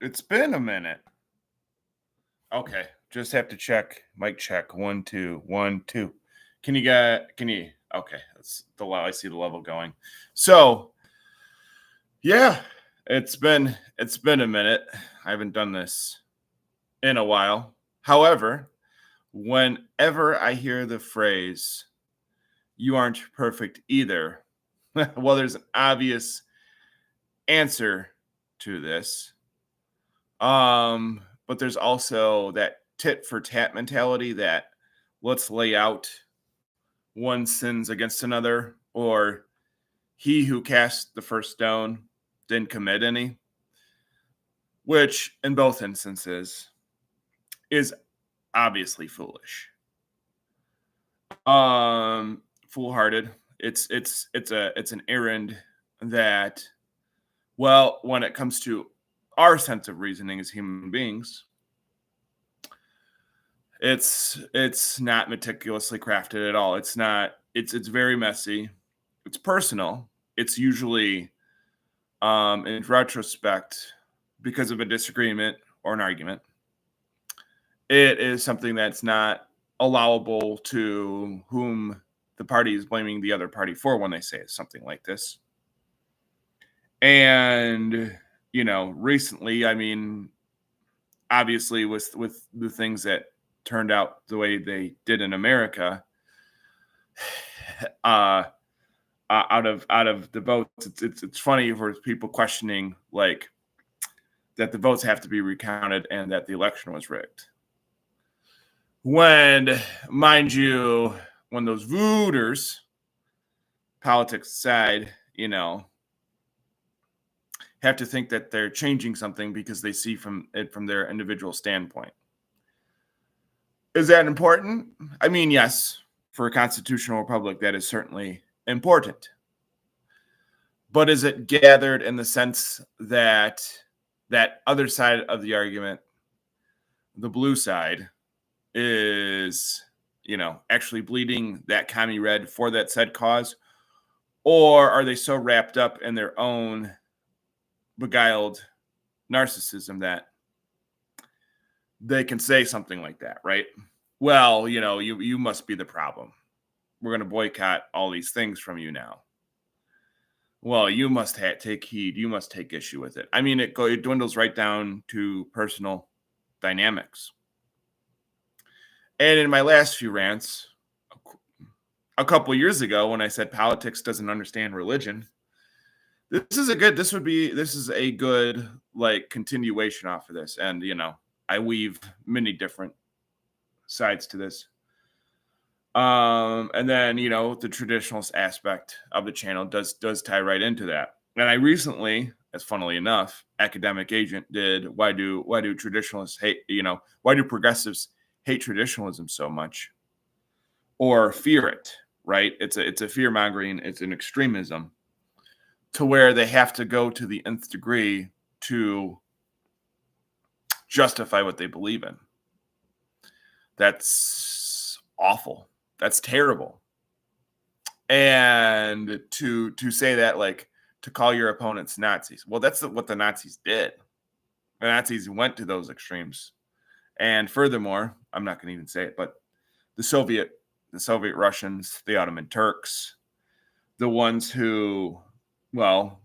It's been a minute. Okay, just have to check. Mic check. 1, 2, 1, 2. Can you? Okay, that's the level. I see the level going. So yeah, it's been a minute. I haven't done this in a while. However, whenever I hear the phrase "you aren't perfect either," well, there's an obvious answer to this. But there's also that tit for tat mentality that let's lay out one sins against another, or he who cast the first stone didn't commit any, which in both instances is obviously foolish. Foolhardy. It's an errand that, well, when it comes to our sense of reasoning as human beings, it's not meticulously crafted at all. It's not. It's very messy. It's personal. It's usually in retrospect because of a disagreement or an argument. It is something that's not allowable to whom the party is blaming the other party for when they say something like this. And recently, I mean, obviously, with the things that turned out the way they did in America, out of the votes, it's funny for people questioning like that the votes have to be recounted and that the election was rigged. When, mind you, when those voters, politics aside, have to think that they're changing something because they see from their individual standpoint. Is that important? I mean, yes, for a constitutional republic, that is certainly important. But is it gathered in the sense that that other side of the argument, the blue side, is, actually bleeding that commie red for that said cause? Or are they so wrapped up in their own beguiled narcissism that they can say something like that, right? Well, you must be the problem. We're going to boycott all these things from you now. Well, you must take heed. You must take issue with it. I mean, it dwindles right down to personal dynamics. And in my last few rants, a couple years ago, when I said politics doesn't understand religion, this is a good like continuation off of this. And I weave many different sides to this. And then the traditionalist aspect of the channel does tie right into that. And I recently, as funnily enough, academic agent did why do traditionalists hate, why do progressives hate traditionalism so much or fear it, right? It's a fear mongering, it's an extremism to where they have to go to the nth degree to justify what they believe in. That's awful. That's terrible. And to say that, like, to call your opponents Nazis. Well, that's what the Nazis did. The Nazis went to those extremes. And furthermore, I'm not going to even say it, but the Soviet Russians, the Ottoman Turks, the ones who, well,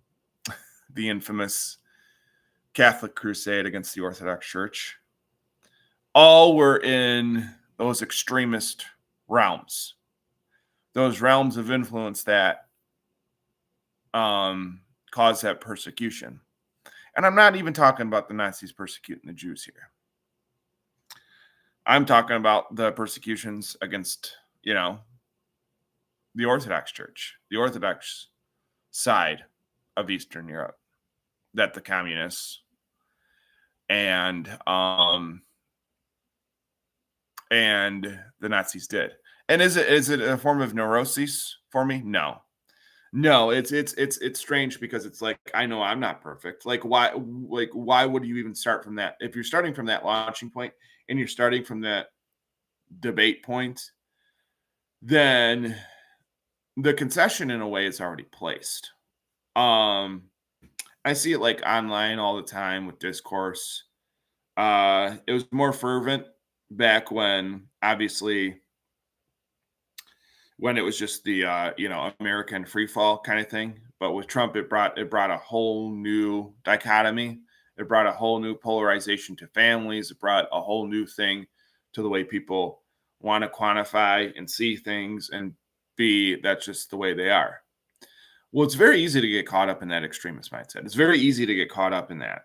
the infamous Catholic crusade against the Orthodox Church, all were in those extremist realms, those realms of influence that cause that persecution. And I'm not even talking about the Nazis persecuting the Jews here. I'm talking about the persecutions against, the Orthodox Church, the Orthodox side of Eastern Europe, that the communists and the Nazis did. And is it a form of neurosis for me? No, it's strange because it's like, I know I'm not perfect. Like, why would you even start from that? If you're starting from that launching point and you're starting from that debate point, then the concession in a way is already placed. And I see it like online all the time with discourse. It was more fervent back when, obviously, when it was just the American free fall kind of thing. But with Trump, it brought a whole new dichotomy. It brought a whole new polarization to families. It brought a whole new thing to the way people want to quantify and see things, and be that's just the way they are. Well, it's very easy to get caught up in that extremist mindset. It's very easy to get caught up in that.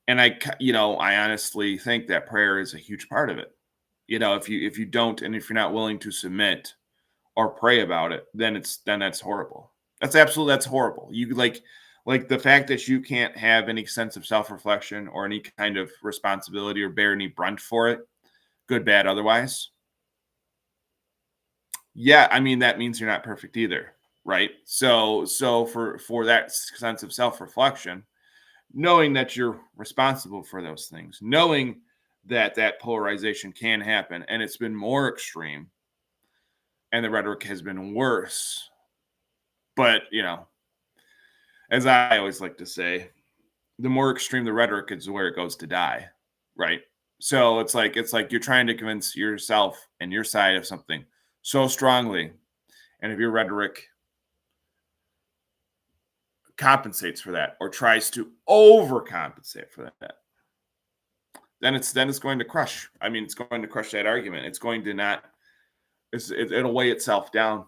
And I honestly think that prayer is a huge part of it. If you don't, and if you're not willing to submit or pray about it, then that's horrible. That's horrible. You like the fact that you can't have any sense of self-reflection or any kind of responsibility or bear any brunt for it, good, bad, otherwise. Yeah, I mean that means you're not perfect either, right? So for that sense of self-reflection, knowing that you're responsible for those things, knowing that that polarization can happen, and it's been more extreme, and the rhetoric has been worse. But as I always like to say, the more extreme the rhetoric is where it goes to die, right? So it's like you're trying to convince yourself and your side of something so strongly, and if your rhetoric compensates for that or tries to overcompensate for that, then it's going to crush. I mean, it's going to crush that argument. It's going to not. It'll weigh itself down.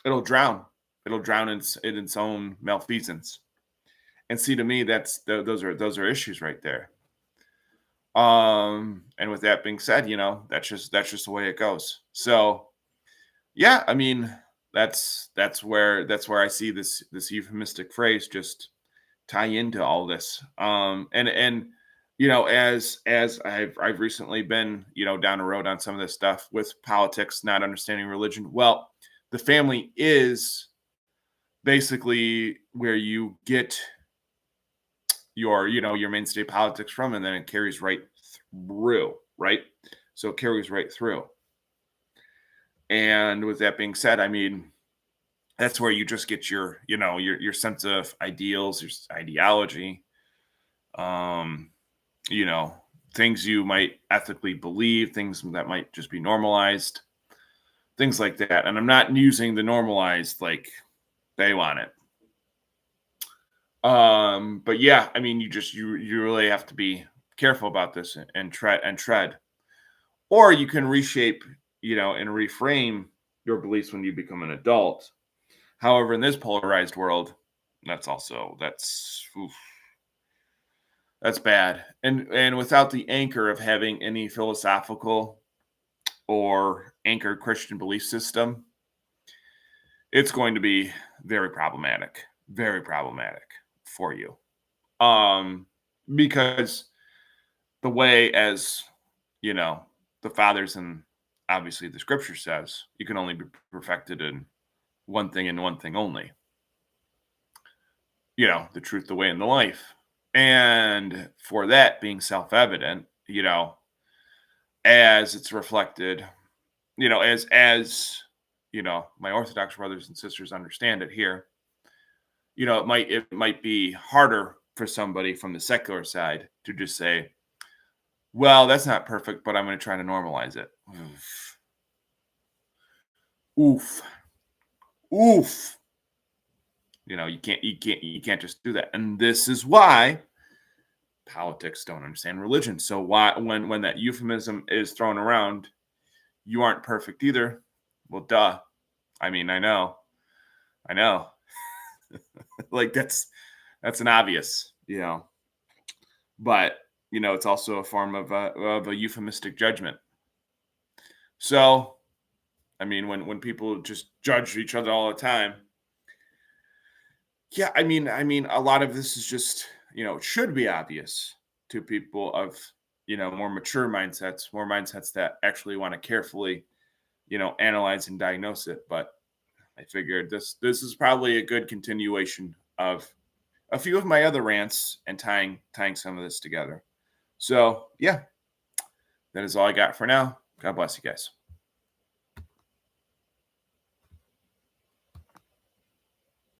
It'll drown. It'll drown in its own malfeasance. And see, to me, those are issues right there. And with that being said, that's just the way it goes. So yeah, I mean, that's where I see this euphemistic phrase just tie into all this. And as I've recently been down the road on some of this stuff with politics, not understanding religion. Well, the family is basically where you get your mainstay politics from, and then it carries right through, right? So it carries right through. And with that being said, I mean, that's where you just get your sense of ideals, your ideology, um, you know, things you might ethically believe, things that might just be normalized, things like that. And I'm not using the normalized like they want it. But yeah, I mean, you really have to be careful about this, and tread. Or you can reshape, and reframe your beliefs when you become an adult. However, in this polarized world, that's bad. And without the anchor of having any philosophical or anchored Christian belief system, it's going to be very problematic for you. Um, because the way, as you know, the fathers and obviously the scripture says, you can only be perfected in one thing and one thing only. The truth, the way, and the life. And for that being self-evident, as it's reflected, as my Orthodox brothers and sisters understand it here, it might be harder for somebody from the secular side to just say, well, that's not perfect, but I'm going to try to normalize it. Oof. Oof. You can't just do that. And this is why politics don't understand religion. So why, when that euphemism is thrown around, you aren't perfect either. Well, duh. I mean, I know. Like that's an obvious, but it's also a form of a euphemistic judgment. So, I mean, when people just judge each other all the time, yeah, I mean, a lot of this is just, it should be obvious to people of, more mindsets that actually want to carefully, analyze and diagnose it. But I figured this is probably a good continuation of a few of my other rants and tying some of this together. So yeah, that is all I got for now. God bless you guys.